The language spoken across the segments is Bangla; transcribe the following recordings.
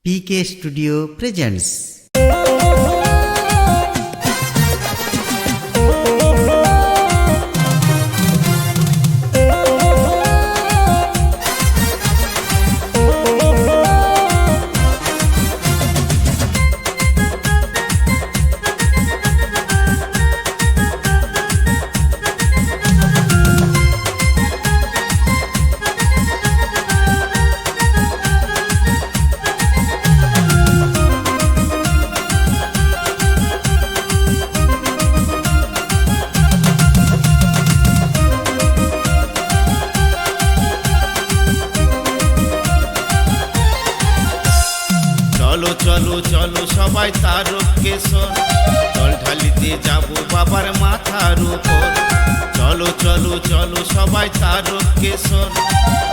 PK Studio presents. চলো চলো চলো সবাই তারকেশ্বর, জল ঢালিতে যাব বাবার মাথার উপর। চলো চলো চলো সবাই তারকেশ্বর,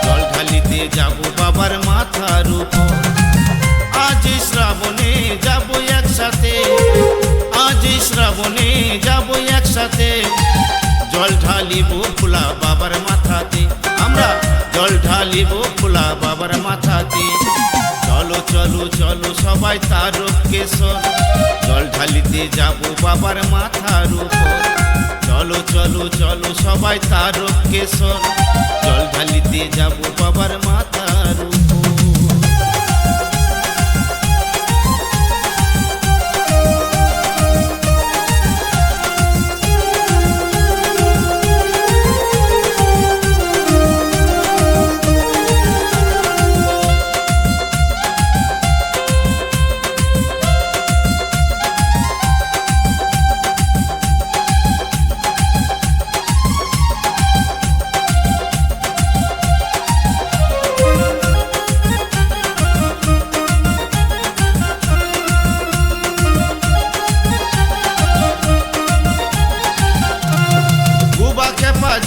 জল ঢালিতে যাব বাবার মাথার উপর। আজ শ্রাবণে যাব একসাথে, আজ শ্রাবণে যাব একসাথে, জল ঢালিব ফুলা বাবার মাথাতে, আমরা জল ঢালিব ফুলা বাবার মাথাতে। চলো চলো চলো সবাই তারকেশ্বর, জল ঢালিতে যাব বাবার মাথার উপর। চলো চলো চলো সবাই তারকেশ্বর, জল ঢালিতে যাব বাবার মাথার উপর।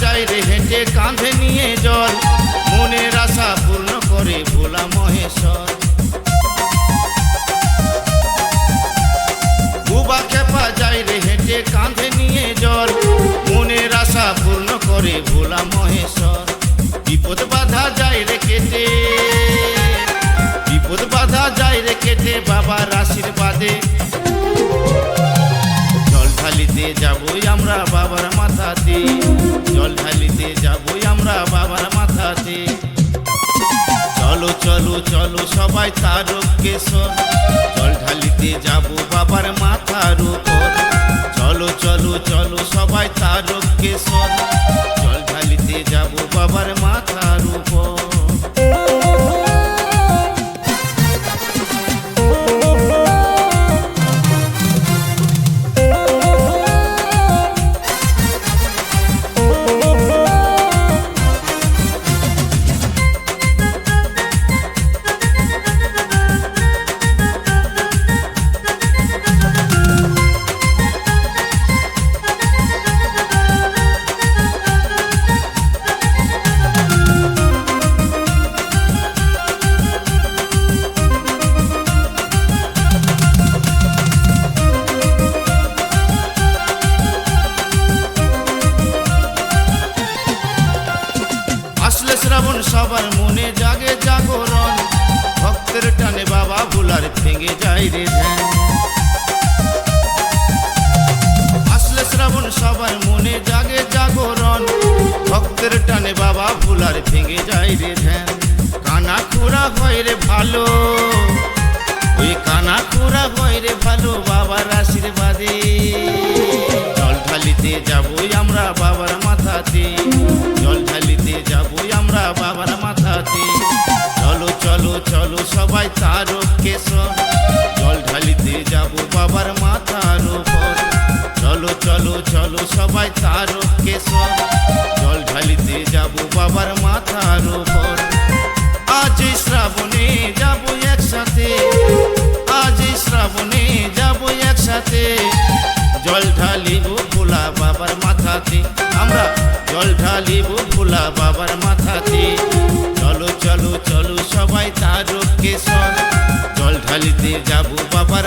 যাই রে হেঁটে কাঁধে নিয়ে জল, মনের আশা পূর্ণ করে ভোলা মহেশ্বর। বুবা খেপা যাই রে হেঁটে কাঁধে নিয়ে জল, মনের আশা পূর্ণ করে ভোলা মহেশ্বর। বিপদ বাধা যায় রে কেটে, বিপদ বাধা যায় রে কেটে বাবার আশীর্বাদে। জল ঢালিতে যাবই আমরা বাবার মাথাতে, জল ঢালিতে যাবই আমরা বাবার মাথাতে। চলো চলো চলো সবাই তারকেশ্বর, জল ঢালিতে যাব বাবার মাথার উপর। চলো চলো চলো সবাই তারকেশ্বর, জল ঢালিতে যাব বাবার মাথার উপর। শ্রাবণ সবার মনে জাগে জাগরণ, ভক্তের টানে বাবা ভোলার ভেঙে যায় রে ধ্যান। আসলে শ্রাবণ সবার মনে জাগে জাগরণ, ভক্তের টানে বাবা ভোলার ভেঙে যায় রে ধ্যান। কানা খুড়া হয় রে ভালো, ওই কানা খুড়া হয় রে ভালো বাবার আশীর্বাদে। জল ঢালিতে যাবই আমরা বাবার মাথাতে, জল ঢালিতে যাবই আমরা বাবার মাথাতে। চলো চলো চলো সবাই তারকেশ্বর, জল ঢালিতে যাব বাবার মাথার উপর। চলো চলো চলো সবাই তারকেশ্বর, জল ঢালিতে যাব বাবার মাথার উপর। আজ শ্রাবণে যাব একসাথে, আজ শ্রাবণে যাব একসাথে, জল ঢালিব ভোলা বাবার মাথাতে, আমরা জল ঢালিব ভোলা বাবার মাথাতে। চলো চলো চলো সবাই তারকেশ্বর, জল ঢালিতে যাব বাবার